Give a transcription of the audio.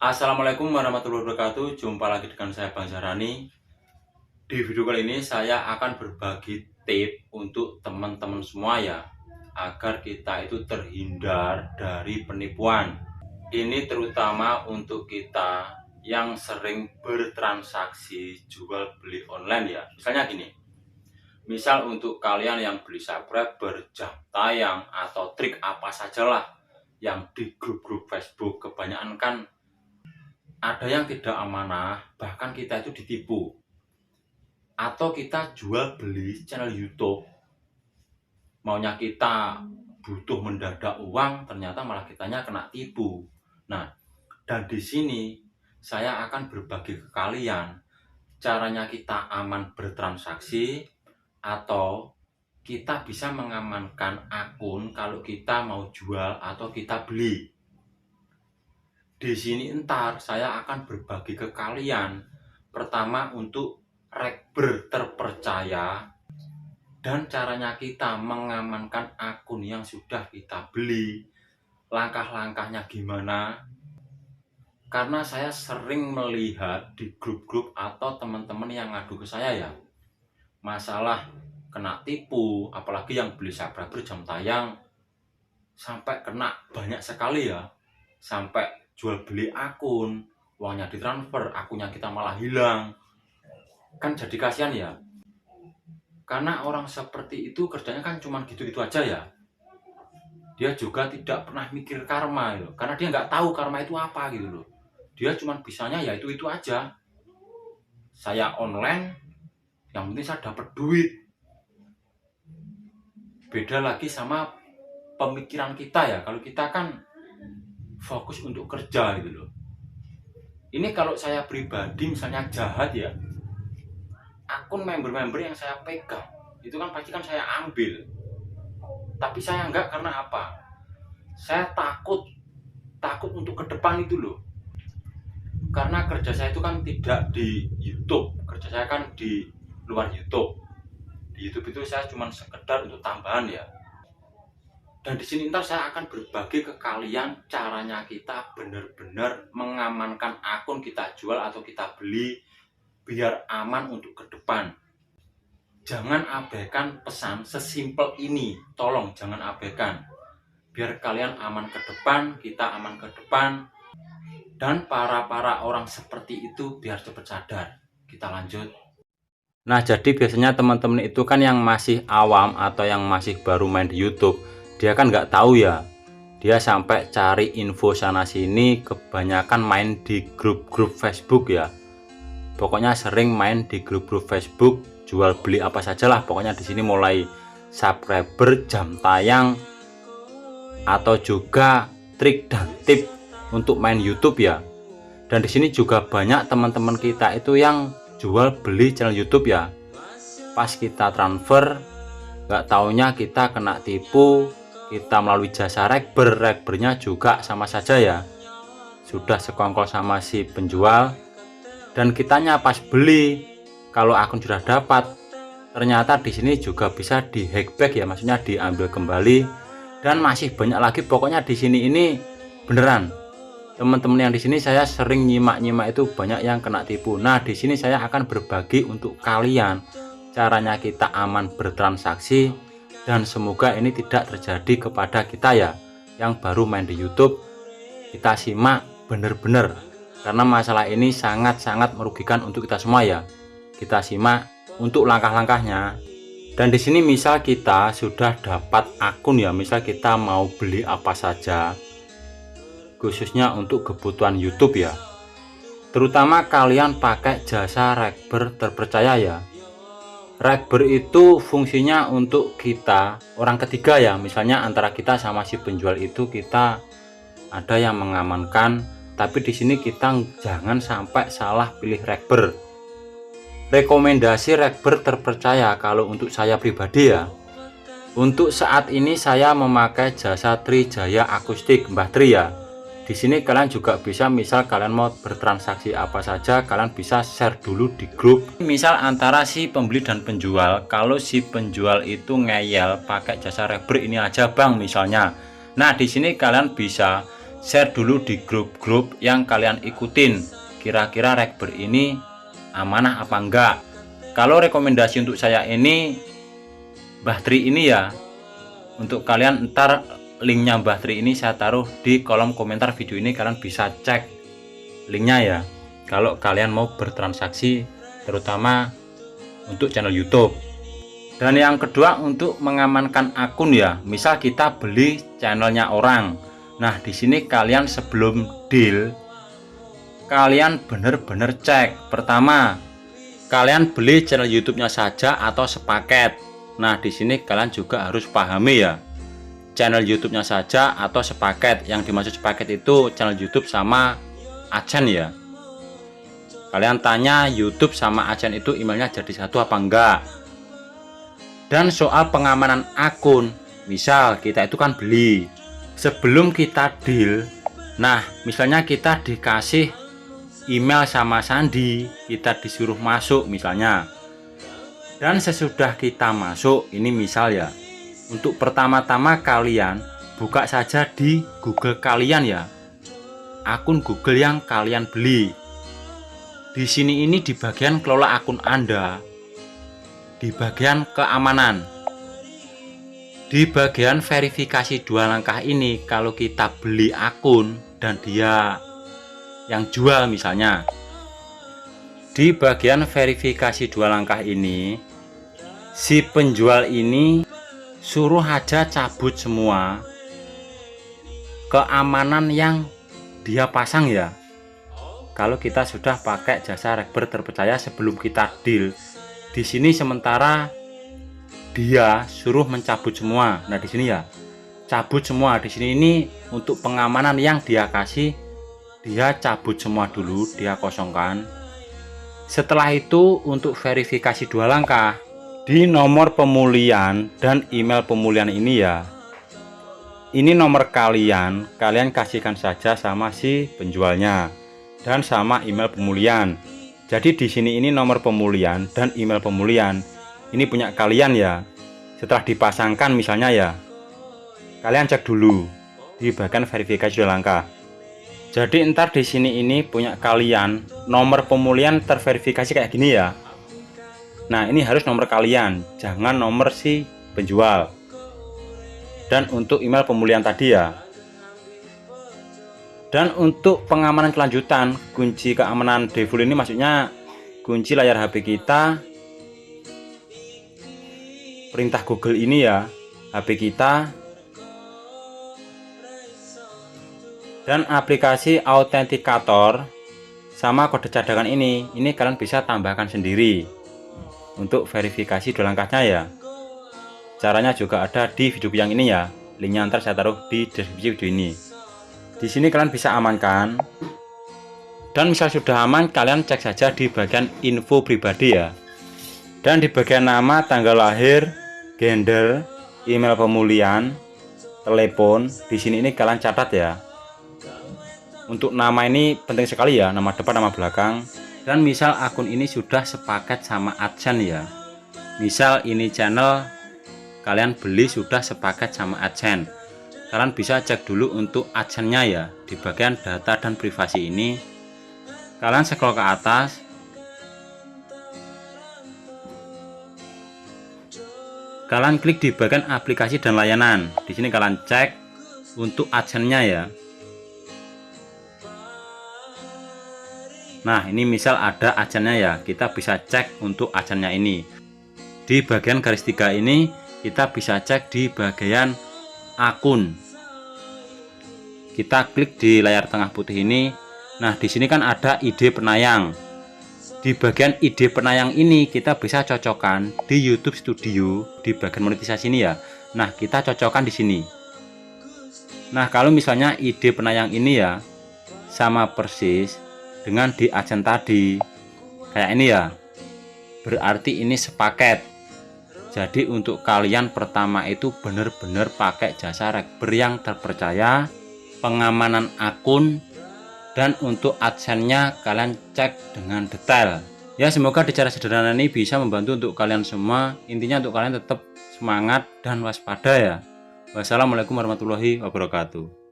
Assalamualaikum warahmatullahi wabarakatuh. Jumpa lagi dengan saya Bang Zahrani. Di video kali ini saya akan berbagi tip untuk teman-teman semua ya, agar kita itu terhindar dari penipuan. Ini terutama untuk kita yang sering bertransaksi jual beli online ya. Misalnya gini. Misal untuk kalian yang beli subscriber, jam tayang, atau trik apa sajalah yang di grup-grup Facebook, kebanyakan kan ada yang tidak amanah, bahkan kita itu ditipu. Atau kita jual beli channel YouTube, maunya kita butuh mendadak uang, ternyata malah kitanya kena tipu. Nah, dan di sini saya akan berbagi ke kalian caranya kita aman bertransaksi, atau kita bisa mengamankan akun kalau kita mau jual atau kita beli. Di sini ntar saya akan berbagi ke kalian, pertama untuk rekber terpercaya dan caranya kita mengamankan akun yang sudah kita beli, langkah-langkahnya gimana. Karena saya sering melihat di grup-grup atau teman-teman yang ngadu ke saya ya, masalah kena tipu, apalagi yang beli subscriber jam tayang sampai kena banyak sekali ya, sampai jual beli akun, uangnya ditransfer, akunnya kita malah hilang. Kan jadi kasihan ya, karena orang seperti itu kerjanya kan cuma gitu-gitu aja ya. Dia juga tidak pernah mikir karma ya, karena dia nggak tahu karma itu apa gitu loh. Dia cuma bisanya ya itu aja. Saya online, yang penting saya dapat duit. Beda lagi sama pemikiran kita ya, kalau kita kan fokus untuk kerja gitu loh. Ini kalau saya pribadi misalnya jahat ya, akun member-member yang saya pegang itu kan pasti kan saya ambil. Tapi saya enggak, karena apa? Saya takut untuk ke depan itu loh. Karena kerja saya itu kan tidak di YouTube, kerja saya kan di luar YouTube. Di YouTube itu saya cuma sekedar untuk tambahan ya. Dan di sini ntar saya akan berbagi ke kalian caranya kita benar-benar mengamankan akun kita jual atau kita beli biar aman untuk ke depan. Jangan abaikan pesan sesimpel ini, tolong jangan abaikan. Biar kalian aman ke depan, kita aman ke depan, dan para orang seperti itu biar cepat sadar. Kita lanjut. Nah, jadi biasanya teman-teman itu kan yang masih awam atau yang masih baru main di YouTube, dia kan nggak tahu ya, dia sampai cari info sana sini, kebanyakan main di grup-grup Facebook ya. Pokoknya sering main di grup-grup Facebook, jual beli apa sajalah. Pokoknya di sini mulai subscriber, jam tayang, atau juga trik dan tip untuk main YouTube ya. Dan di sini juga banyak teman-teman kita itu yang jual beli channel YouTube ya. Pas kita transfer, nggak taunya kita kena tipu. Kita melalui jasa rekbernya juga sama saja ya, sudah sekongkol sama si penjual, dan kitanya pas beli, kalau akun sudah dapat, ternyata di sini juga bisa di hackback ya, maksudnya diambil kembali, dan masih banyak lagi. Pokoknya di sini ini beneran teman-teman yang di sini saya sering nyimak itu banyak yang kena tipu. Nah, di sini saya akan berbagi untuk kalian caranya kita aman bertransaksi, dan semoga ini tidak terjadi kepada kita ya yang baru main di YouTube. Kita simak bener-bener, karena masalah ini sangat-sangat merugikan untuk kita semua ya. Kita simak untuk langkah-langkahnya. Dan di sini misal kita sudah dapat akun ya, misal kita mau beli apa saja, khususnya untuk kebutuhan YouTube ya. Terutama kalian pakai jasa rekber terpercaya ya. Rekber itu fungsinya untuk kita orang ketiga ya, misalnya antara kita sama si penjual itu kita ada yang mengamankan, tapi di sini kita jangan sampai salah pilih rekber. Rekomendasi rekber terpercaya kalau untuk saya pribadi ya. Untuk saat ini saya memakai jasa Trijaya Akustik Mbah Tri ya. Di sini kalian juga bisa, misal kalian mau bertransaksi apa saja, kalian bisa share dulu di grup. Misal antara si pembeli dan penjual, kalau si penjual itu ngeyel pakai jasa rekber ini aja bang misalnya. Nah, di sini kalian bisa share dulu di grup-grup yang kalian ikutin. Kira-kira Rekber ini amanah apa enggak? Kalau rekomendasi untuk saya ini, Mbah Tri ini ya, untuk kalian ntar linknya Mbah Tri ini saya taruh di kolom komentar video ini, kalian bisa cek linknya ya kalau kalian mau bertransaksi, terutama untuk channel YouTube. Dan yang kedua, untuk mengamankan akun ya, misal kita beli channelnya orang. Nah, di sini kalian sebelum deal, kalian bener-bener cek. Pertama, kalian beli channel YouTube-nya saja atau sepaket. Nah, di sini kalian juga harus pahami ya, channel YouTube-nya saja atau sepaket. Yang dimaksud sepaket itu channel YouTube sama AdSense ya. Kalian tanya YouTube sama AdSense itu emailnya jadi satu apa enggak. Dan soal pengamanan akun, misal kita itu kan beli, sebelum kita deal, nah misalnya kita dikasih email sama Sandi, kita disuruh masuk misalnya, dan sesudah kita masuk, ini misal ya, untuk pertama-tama kalian buka saja di Google kalian ya, akun Google yang kalian beli. Di sini ini di bagian kelola akun Anda, di bagian keamanan, di bagian verifikasi 2 langkah ini, kalau kita beli akun dan dia yang jual misalnya, di bagian verifikasi 2 langkah ini, si penjual ini suruh aja cabut semua keamanan yang dia pasang ya. Kalau kita sudah pakai jasa Rekber terpercaya sebelum kita deal, di sini sementara dia suruh mencabut semua. Nah, di sini ya, cabut semua. Di sini ini untuk pengamanan yang dia kasih, dia cabut semua dulu, dia kosongkan. Setelah itu untuk verifikasi 2 langkah di nomor pemulihan dan email pemulihan ini ya. Ini nomor kalian kasihkan saja sama si penjualnya dan sama email pemulihan. Jadi di sini ini nomor pemulihan dan email pemulihan ini punya kalian ya. Setelah dipasangkan misalnya ya, kalian cek dulu di bagian verifikasi 2 langkah. Jadi ntar di sini ini punya kalian nomor pemulihan terverifikasi kayak gini ya. Nah, ini harus nomor kalian, jangan nomor si penjual. Dan untuk email pemulihan tadi ya. Dan untuk pengamanan kelanjutan, kunci keamanan default ini maksudnya kunci layar HP kita, perintah Google ini ya, HP kita, dan aplikasi autentikator sama kode cadangan ini kalian bisa tambahkan sendiri untuk verifikasi 2 langkahnya ya. Caranya juga ada di video yang ini ya, linknya ntar saya taruh di deskripsi video ini. Di sini kalian bisa amankan, dan misal sudah aman kalian cek saja di bagian info pribadi ya, dan di bagian nama, tanggal lahir, gender, email pemulihan, telepon. Di sini ini kalian catat ya. Untuk nama ini penting sekali ya, nama depan, nama belakang. Dan misal akun ini sudah sepaket sama AdSense ya, misal ini channel kalian beli sudah sepaket sama AdSense, kalian bisa cek dulu untuk AdSense-nya ya. Di bagian data dan privasi ini kalian scroll ke atas, kalian klik di bagian aplikasi dan layanan. Di sini kalian cek untuk AdSense-nya ya. Nah, ini misal ada AdSense-nya ya, kita bisa cek untuk AdSense-nya ini. Di bagian garis 3 ini kita bisa cek di bagian akun. Kita klik di layar tengah putih ini. Nah, di sini kan ada ID penayang. Di bagian ID penayang ini kita bisa cocokkan di YouTube Studio di bagian monetisasi ini ya. Nah, kita cocokkan di sini. Nah, kalau misalnya ID penayang ini ya sama persis dengan di AdSense tadi kayak ini ya, berarti ini sepaket. Jadi untuk kalian pertama itu benar-benar pakai jasa Rekber yang terpercaya, pengamanan akun, dan untuk AdSense-nya kalian cek dengan detail ya. Semoga di cara sederhana ini bisa membantu untuk kalian semua. Intinya untuk kalian tetap semangat dan waspada ya. Wassalamualaikum warahmatullahi wabarakatuh.